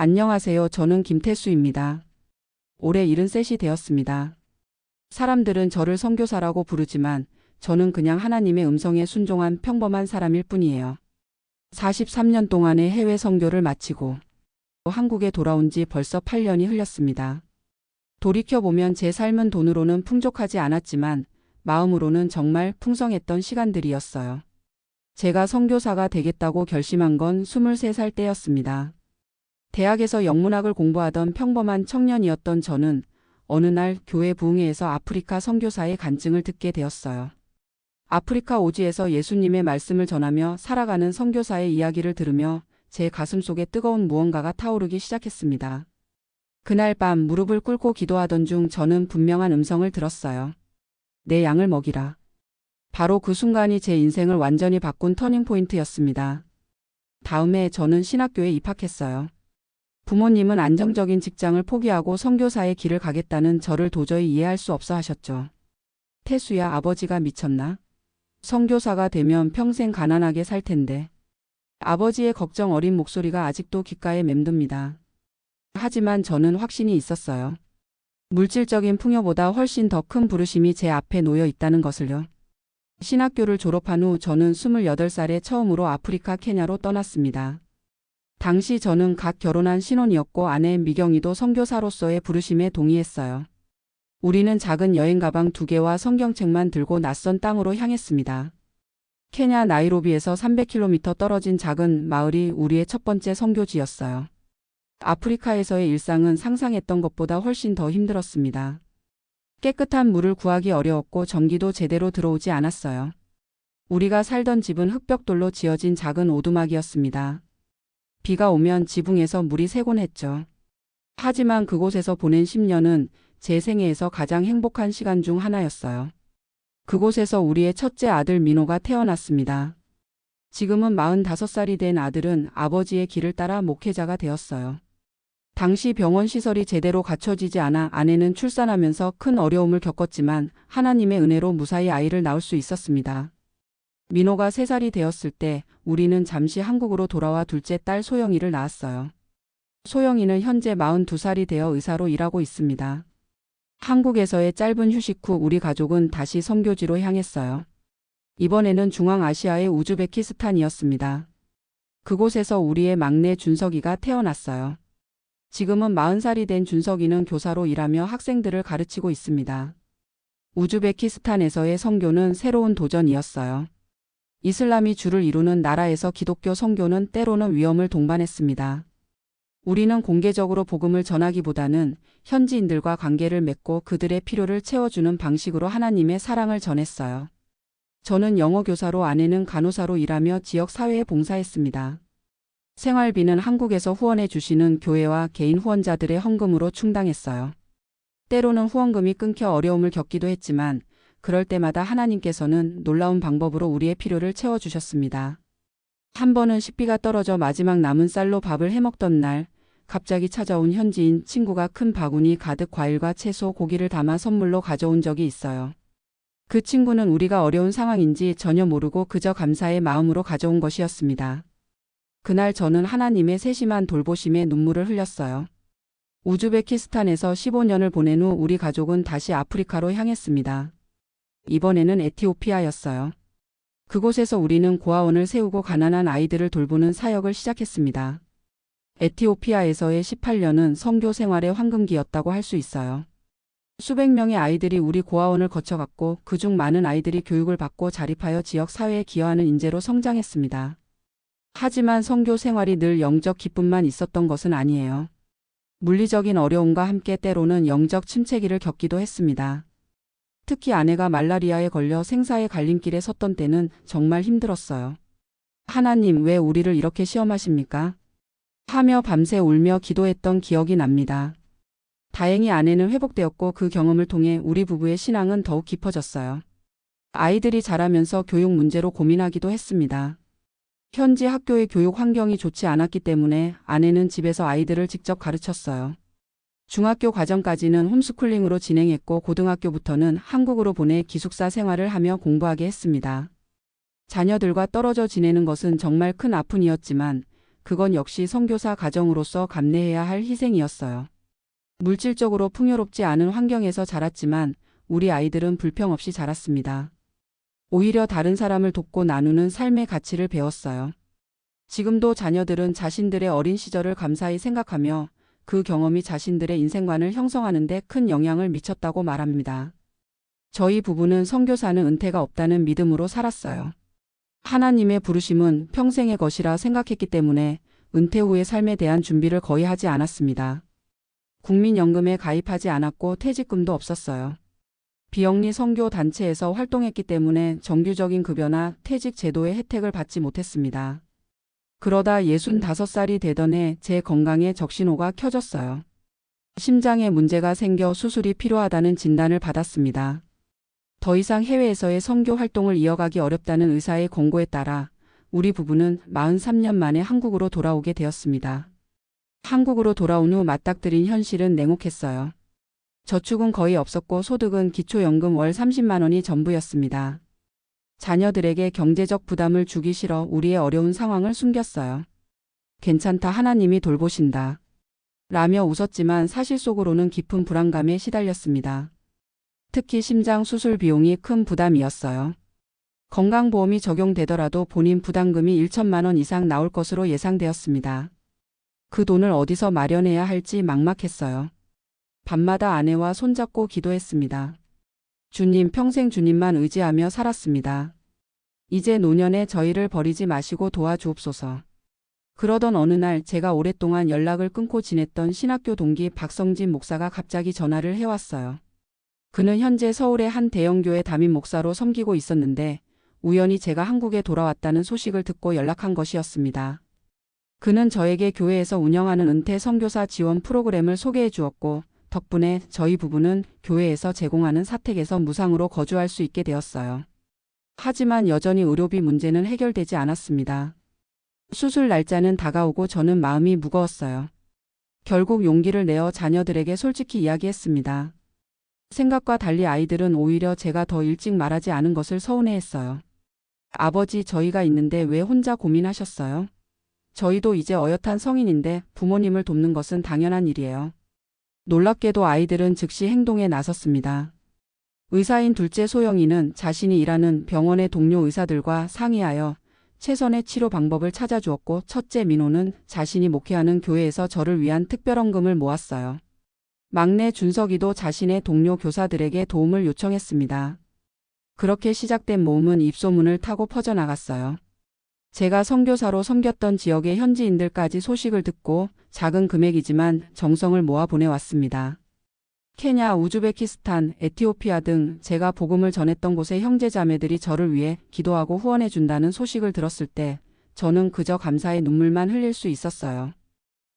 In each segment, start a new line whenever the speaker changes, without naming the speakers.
안녕하세요. 저는 김태수입니다. 올해 73이 되었습니다. 사람들은 저를 선교사라고 부르지만 저는 그냥 하나님의 음성에 순종한 평범한 사람일 뿐이에요. 43년 동안의 해외 선교를 마치고 한국에 돌아온 지 벌써 8년이 흘렸습니다. 돌이켜보면 제 삶은 돈으로는 풍족하지 않았지만 마음으로는 정말 풍성했던 시간들이었어요. 제가 선교사가 되겠다고 결심한 건 23살 때였습니다. 대학에서 영문학을 공부하던 평범한 청년이었던 저는 어느 날 교회 부흥회에서 아프리카 선교사의 간증을 듣게 되었어요. 아프리카 오지에서 예수님의 말씀을 전하며 살아가는 선교사의 이야기를 들으며 제 가슴 속에 뜨거운 무언가가 타오르기 시작했습니다. 그날 밤 무릎을 꿇고 기도하던 중 저는 분명한 음성을 들었어요. 내 양을 먹이라. 바로 그 순간이 제 인생을 완전히 바꾼 터닝포인트였습니다. 다음해 저는 신학교에 입학했어요. 부모님은 안정적인 직장을 포기하고 선교사의 길을 가겠다는 저를 도저히 이해할 수 없어 하셨죠. 태수야, 아버지가 미쳤나? 선교사가 되면 평생 가난하게 살 텐데. 아버지의 걱정 어린 목소리가 아직도 귓가에 맴돕니다. 하지만 저는 확신이 있었어요. 물질적인 풍요보다 훨씬 더 큰 부르심이 제 앞에 놓여 있다는 것을요. 신학교를 졸업한 후 저는 28살에 처음으로 아프리카 케냐로 떠났습니다. 당시 저는 갓 결혼한 신혼이었고 아내 미경이도 선교사로서의 부르심에 동의했어요. 우리는 작은 여행 가방 2개와 성경책만 들고 낯선 땅으로 향했습니다. 케냐 나이로비에서 300km 떨어진 작은 마을이 우리의 첫 번째 선교지였어요. 아프리카에서의 일상은 상상했던 것보다 훨씬 더 힘들었습니다. 깨끗한 물을 구하기 어려웠고 전기도 제대로 들어오지 않았어요. 우리가 살던 집은 흙벽돌로 지어진 작은 오두막이었습니다. 비가 오면 지붕에서 물이 새곤 했죠. 하지만 그곳에서 보낸 10년은 제 생애에서 가장 행복한 시간 중 하나였어요. 그곳에서 우리의 첫째 아들 민호가 태어났습니다. 지금은 45살이 된 아들은 아버지의 길을 따라 목회자가 되었어요. 당시 병원 시설이 제대로 갖춰지지 않아 아내는 출산하면서 큰 어려움을 겪었지만 하나님의 은혜로 무사히 아이를 낳을 수 있었습니다. 민호가 3살이 되었을 때 우리는 잠시 한국으로 돌아와 둘째 딸 소영이를 낳았어요. 소영이는 현재 42살이 되어 의사로 일하고 있습니다. 한국에서의 짧은 휴식 후 우리 가족은 다시 선교지로 향했어요. 이번에는 중앙아시아의 우즈베키스탄이었습니다. 그곳에서 우리의 막내 준석이가 태어났어요. 지금은 40살이 된 준석이는 교사로 일하며 학생들을 가르치고 있습니다. 우즈베키스탄에서의 선교는 새로운 도전이었어요. 이슬람이 주를 이루는 나라에서 기독교 선교는 때로는 위험을 동반했습니다. 우리는 공개적으로 복음을 전하기보다는 현지인들과 관계를 맺고 그들의 필요를 채워주는 방식으로 하나님의 사랑을 전했어요. 저는 영어 교사로 아내는 간호사로 일하며 지역 사회에 봉사했습니다. 생활비는 한국에서 후원해 주시는 교회와 개인 후원자들의 헌금으로 충당했어요. 때로는 후원금이 끊겨 어려움을 겪기도 했지만 그럴 때마다 하나님께서는 놀라운 방법으로 우리의 필요를 채워주셨습니다. 한 번은 식비가 떨어져 마지막 남은 쌀로 밥을 해먹던 날 갑자기 찾아온 현지인 친구가 큰 바구니 가득 과일과 채소, 고기를 담아 선물로 가져온 적이 있어요. 그 친구는 우리가 어려운 상황인지 전혀 모르고 그저 감사의 마음으로 가져온 것이었습니다. 그날 저는 하나님의 세심한 돌보심에 눈물을 흘렸어요. 우즈베키스탄에서 15년을 보낸 후 우리 가족은 다시 아프리카로 향했습니다. 이번에는 에티오피아였어요. 그곳에서 우리는 고아원을 세우고 가난한 아이들을 돌보는 사역을 시작했습니다. 에티오피아에서의 18년은 선교 생활의 황금기였다고 할 수 있어요. 수백 명의 아이들이 우리 고아원을 거쳐갔고 그중 많은 아이들이 교육을 받고 자립하여 지역 사회에 기여하는 인재로 성장했습니다. 하지만 선교 생활이 늘 영적 기쁨만 있었던 것은 아니에요. 물리적인 어려움과 함께 때로는 영적 침체기를 겪기도 했습니다. 특히 아내가 말라리아에 걸려 생사의 갈림길에 섰던 때는 정말 힘들었어요. 하나님, 왜 우리를 이렇게 시험하십니까? 하며 밤새 울며 기도했던 기억이 납니다. 다행히 아내는 회복되었고 그 경험을 통해 우리 부부의 신앙은 더욱 깊어졌어요. 아이들이 자라면서 교육 문제로 고민하기도 했습니다. 현지 학교의 교육 환경이 좋지 않았기 때문에 아내는 집에서 아이들을 직접 가르쳤어요. 중학교 과정까지는 홈스쿨링으로 진행했고 고등학교부터는 한국으로 보내 기숙사 생활을 하며 공부하게 했습니다. 자녀들과 떨어져 지내는 것은 정말 큰 아픔이었지만 그건 역시 선교사 가정으로서 감내해야 할 희생이었어요. 물질적으로 풍요롭지 않은 환경에서 자랐지만 우리 아이들은 불평 없이 자랐습니다. 오히려 다른 사람을 돕고 나누는 삶의 가치를 배웠어요. 지금도 자녀들은 자신들의 어린 시절을 감사히 생각하며 그 경험이 자신들의 인생관을 형성하는 데 큰 영향을 미쳤다고 말합니다. 저희 부부는 선교사는 은퇴가 없다는 믿음으로 살았어요. 하나님의 부르심은 평생의 것이라 생각했기 때문에 은퇴 후의 삶에 대한 준비를 거의 하지 않았습니다. 국민연금에 가입하지 않았고 퇴직금도 없었어요. 비영리 선교 단체에서 활동했기 때문에 정규적인 급여나 퇴직 제도의 혜택을 받지 못했습니다. 그러다 65살이 되던 해 제 건강에 적신호가 켜졌어요. 심장에 문제가 생겨 수술이 필요하다는 진단을 받았습니다. 더 이상 해외에서의 선교 활동을 이어가기 어렵다는 의사의 권고에 따라 우리 부부는 43년 만에 한국으로 돌아오게 되었습니다. 한국으로 돌아온 후 맞닥뜨린 현실은 냉혹했어요. 저축은 거의 없었고 소득은 기초연금 월 30만 원이 전부였습니다. 자녀들에게 경제적 부담을 주기 싫어 우리의 어려운 상황을 숨겼어요. 괜찮다, 하나님이 돌보신다. 라며 웃었지만 사실 속으로는 깊은 불안감에 시달렸습니다. 특히 심장 수술 비용이 큰 부담이었어요. 건강보험이 적용되더라도 본인 부담금이 1천만 원 이상 나올 것으로 예상되었습니다. 그 돈을 어디서 마련해야 할지 막막했어요. 밤마다 아내와 손잡고 기도했습니다. 주님, 평생 주님만 의지하며 살았습니다. 이제 노년에 저희를 버리지 마시고 도와주옵소서. 그러던 어느 날 제가 오랫동안 연락을 끊고 지냈던 신학교 동기 박성진 목사가 갑자기 전화를 해왔어요. 그는 현재 서울의 한 대형교회 담임 목사로 섬기고 있었는데 우연히 제가 한국에 돌아왔다는 소식을 듣고 연락한 것이었습니다. 그는 저에게 교회에서 운영하는 은퇴 선교사 지원 프로그램을 소개해 주었고 덕분에 저희 부부는 교회에서 제공하는 사택에서 무상으로 거주할 수 있게 되었어요. 하지만 여전히 의료비 문제는 해결되지 않았습니다. 수술 날짜는 다가오고 저는 마음이 무거웠어요. 결국 용기를 내어 자녀들에게 솔직히 이야기했습니다. 생각과 달리 아이들은 오히려 제가 더 일찍 말하지 않은 것을 서운해했어요. 아버지, 저희가 있는데 왜 혼자 고민하셨어요? 저희도 이제 어엿한 성인인데 부모님을 돕는 것은 당연한 일이에요. 놀랍게도 아이들은 즉시 행동에 나섰습니다. 의사인 둘째 소영이는 자신이 일하는 병원의 동료 의사들과 상의하여 최선의 치료 방법을 찾아주었고 첫째 민호는 자신이 목회하는 교회에서 저를 위한 특별헌금을 모았어요. 막내 준석이도 자신의 동료 교사들에게 도움을 요청했습니다. 그렇게 시작된 모험은 입소문을 타고 퍼져나갔어요. 제가 선교사로 섬겼던 지역의 현지인들까지 소식을 듣고 작은 금액이지만 정성을 모아 보내왔습니다. 케냐, 우즈베키스탄, 에티오피아 등 제가 복음을 전했던 곳의 형제자매들이 저를 위해 기도하고 후원해 준다는 소식을 들었을 때 저는 그저 감사의 눈물만 흘릴 수 있었어요.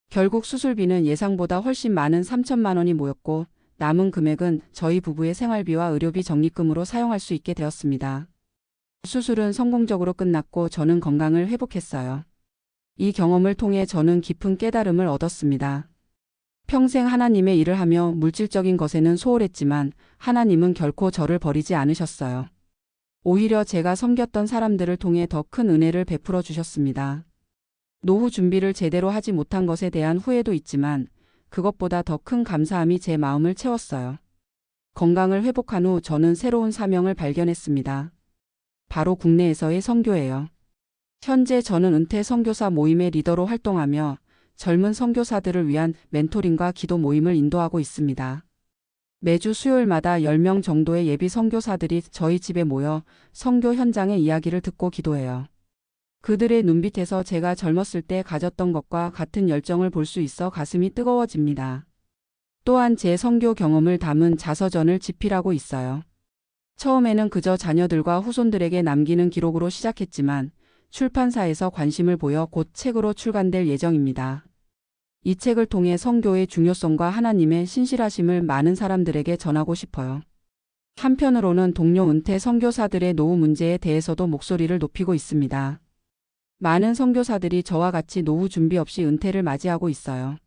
결국 수술비는 예상보다 훨씬 많은 3천만 원이 모였고 남은 금액은 저희 부부의 생활비와 의료비 적립금으로 사용할 수 있게 되었습니다. 수술은 성공적으로 끝났고 저는 건강을 회복했어요. 이 경험을 통해 저는 깊은 깨달음을 얻었습니다. 평생 하나님의 일을 하며 물질적인 것에는 소홀했지만 하나님은 결코 저를 버리지 않으셨어요. 오히려 제가 섬겼던 사람들을 통해 더 큰 은혜를 베풀어 주셨습니다. 노후 준비를 제대로 하지 못한 것에 대한 후회도 있지만 그것보다 더 큰 감사함이 제 마음을 채웠어요. 건강을 회복한 후 저는 새로운 사명을 발견했습니다. 바로 국내에서의 선교예요. 현재 저는 은퇴 선교사 모임의 리더로 활동하며 젊은 선교사들을 위한 멘토링과 기도 모임을 인도하고 있습니다. 매주 수요일마다 10명 정도의 예비 선교사들이 저희 집에 모여 선교 현장의 이야기를 듣고 기도해요. 그들의 눈빛에서 제가 젊었을 때 가졌던 것과 같은 열정을 볼 수 있어 가슴이 뜨거워집니다. 또한 제 선교 경험을 담은 자서전을 집필하고 있어요. 처음에는 그저 자녀들과 후손들에게 남기는 기록으로 시작했지만 출판사에서 관심을 보여 곧 책으로 출간될 예정입니다. 이 책을 통해 선교의 중요성과 하나님의 신실하심을 많은 사람들에게 전하고 싶어요. 한편으로는 동료 은퇴 선교사들의 노후 문제에 대해서도 목소리를 높이고 있습니다. 많은 선교사들이 저와 같이 노후 준비 없이 은퇴를 맞이하고 있어요.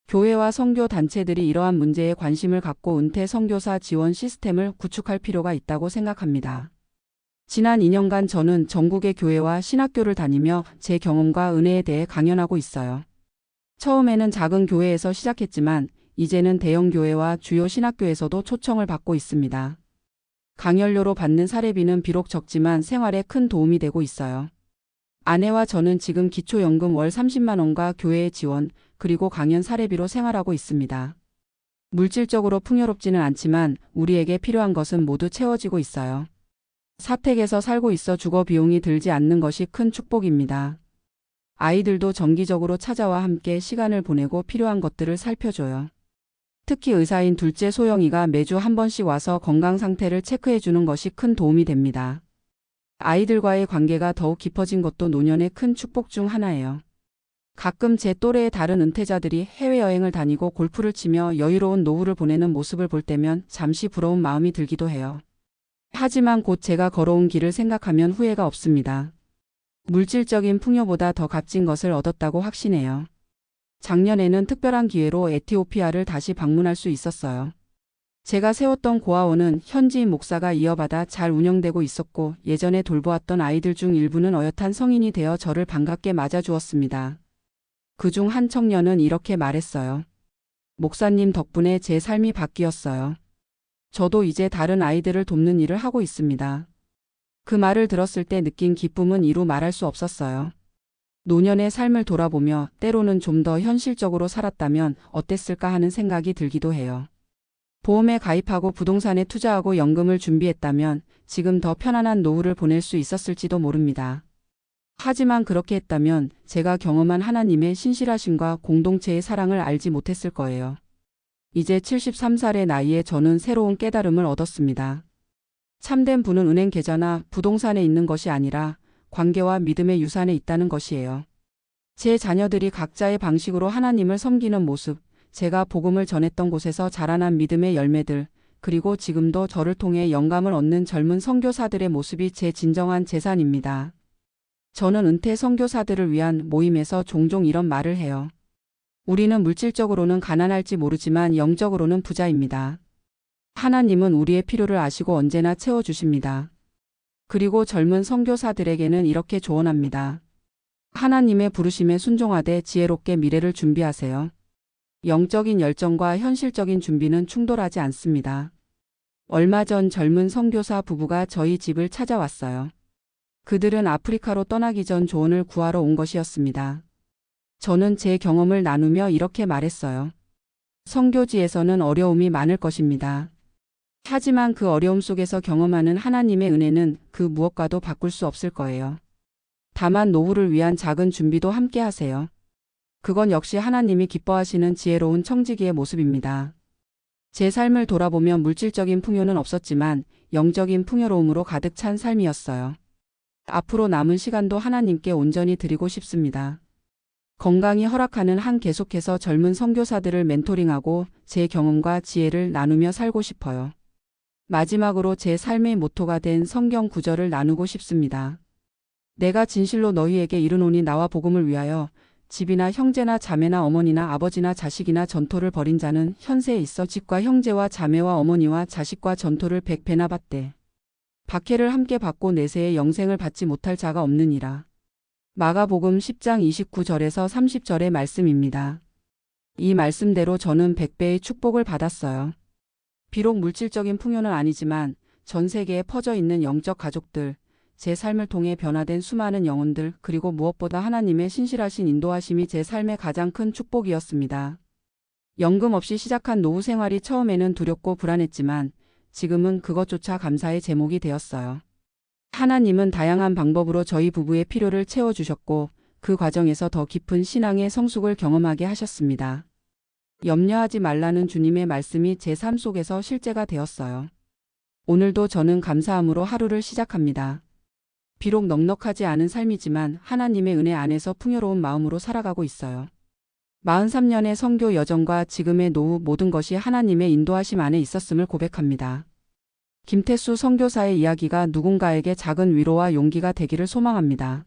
교회와 선교 단체들이 이러한 문제에 관심을 갖고 은퇴 선교사 지원 시스템을 구축할 필요가 있다고 생각합니다. 지난 2년간 저는 전국의 교회와 신학교를 다니며 제 경험과 은혜에 대해 강연하고 있어요. 처음에는 작은 교회에서 시작했지만 이제는 대형 교회와 주요 신학교에서도 초청을 받고 있습니다. 강연료로 받는 사례비는 비록 적지만 생활에 큰 도움이 되고 있어요. 아내와 저는 지금 기초연금 월 30만 원과 교회의 지원, 그리고 강연 사례비로 생활하고 있습니다. 물질적으로 풍요롭지는 않지만 우리에게 필요한 것은 모두 채워지고 있어요. 사택에서 살고 있어 주거 비용이 들지 않는 것이 큰 축복입니다. 아이들도 정기적으로 찾아와 함께 시간을 보내고 필요한 것들을 살펴줘요. 특히 의사인 둘째 소영이가 매주 한 번씩 와서 건강 상태를 체크해 주는 것이 큰 도움이 됩니다. 아이들과의 관계가 더욱 깊어진 것도 노년의 큰 축복 중 하나예요. 가끔 제 또래의 다른 은퇴자들이 해외여행을 다니고 골프를 치며 여유로운 노후를 보내는 모습을 볼 때면 잠시 부러운 마음이 들기도 해요. 하지만 곧 제가 걸어온 길을 생각하면 후회가 없습니다. 물질적인 풍요보다 더 값진 것을 얻었다고 확신해요. 작년에는 특별한 기회로 에티오피아를 다시 방문할 수 있었어요. 제가 세웠던 고아원은 현지인 목사가 이어받아 잘 운영되고 있었고 예전에 돌보았던 아이들 중 일부는 어엿한 성인이 되어 저를 반갑게 맞아주었습니다. 그중 한 청년은 이렇게 말했어요. 목사님 덕분에 제 삶이 바뀌었어요. 저도 이제 다른 아이들을 돕는 일을 하고 있습니다. 그 말을 들었을 때 느낀 기쁨은 이루 말할 수 없었어요. 노년의 삶을 돌아보며 때로는 좀 더 현실적으로 살았다면 어땠을까 하는 생각이 들기도 해요. 보험에 가입하고 부동산에 투자하고 연금을 준비했다면 지금 더 편안한 노후를 보낼 수 있었을지도 모릅니다. 하지만 그렇게 했다면 제가 경험한 하나님의 신실하심과 공동체의 사랑을 알지 못했을 거예요. 이제 73살의 나이에 저는 새로운 깨달음을 얻었습니다. 참된 부는 은행 계좌나 부동산에 있는 것이 아니라 관계와 믿음의 유산에 있다는 것이에요. 제 자녀들이 각자의 방식으로 하나님을 섬기는 모습, 제가 복음을 전했던 곳에서 자라난 믿음의 열매들, 그리고 지금도 저를 통해 영감을 얻는 젊은 선교사들의 모습이 제 진정한 재산입니다. 저는 은퇴 선교사들을 위한 모임에서 종종 이런 말을 해요. 우리는 물질적으로는 가난할지 모르지만 영적으로는 부자입니다. 하나님은 우리의 필요를 아시고 언제나 채워주십니다. 그리고 젊은 선교사들에게는 이렇게 조언합니다. 하나님의 부르심에 순종하되 지혜롭게 미래를 준비하세요. 영적인 열정과 현실적인 준비는 충돌하지 않습니다. 얼마 전 젊은 선교사 부부가 저희 집을 찾아왔어요. 그들은 아프리카로 떠나기 전 조언을 구하러 온 것이었습니다. 저는 제 경험을 나누며 이렇게 말했어요. 선교지에서는 어려움이 많을 것입니다. 하지만 그 어려움 속에서 경험하는 하나님의 은혜는 그 무엇과도 바꿀 수 없을 거예요. 다만 노후를 위한 작은 준비도 함께 하세요. 그건 역시 하나님이 기뻐하시는 지혜로운 청지기의 모습입니다. 제 삶을 돌아보면 물질적인 풍요는 없었지만 영적인 풍요로움으로 가득 찬 삶이었어요. 앞으로 남은 시간도 하나님께 온전히 드리고 싶습니다. 건강이 허락하는 한 계속해서 젊은 선교사들을 멘토링하고 제 경험과 지혜를 나누며 살고 싶어요. 마지막으로 제 삶의 모토가 된 성경 구절을 나누고 싶습니다. 내가 진실로 너희에게 이르노니 나와 복음을 위하여 집이나 형제나 자매나 어머니나 아버지나 자식이나 전토를 벌인 자는 현세에 있어 집과 형제와 자매와 어머니와 자식과 전토를 100배나 받되 박해를 함께 받고 내세에 영생을 받지 못할 자가 없느니라. 마가복음 10장 29절에서 30절의 말씀입니다. 이 말씀대로 저는 100배의 축복을 받았어요. 비록 물질적인 풍요는 아니지만 전 세계에 퍼져 있는 영적 가족들, 제 삶을 통해 변화된 수많은 영혼들, 그리고 무엇보다 하나님의 신실하신 인도하심이 제 삶의 가장 큰 축복이었습니다. 연금 없이 시작한 노후 생활이 처음에는 두렵고 불안했지만 지금은 그것조차 감사의 제목이 되었어요. 하나님은 다양한 방법으로 저희 부부의 필요를 채워주셨고 그 과정에서 더 깊은 신앙의 성숙을 경험하게 하셨습니다. 염려하지 말라는 주님의 말씀이 제 삶 속에서 실제가 되었어요. 오늘도 저는 감사함으로 하루를 시작합니다. 비록 넉넉하지 않은 삶이지만 하나님의 은혜 안에서 풍요로운 마음으로 살아가고 있어요. 43년의 선교 여정과 지금의 노후 모든 것이 하나님의 인도하심 안에 있었음을 고백합니다. 김태수 선교사의 이야기가 누군가에게 작은 위로와 용기가 되기를 소망합니다.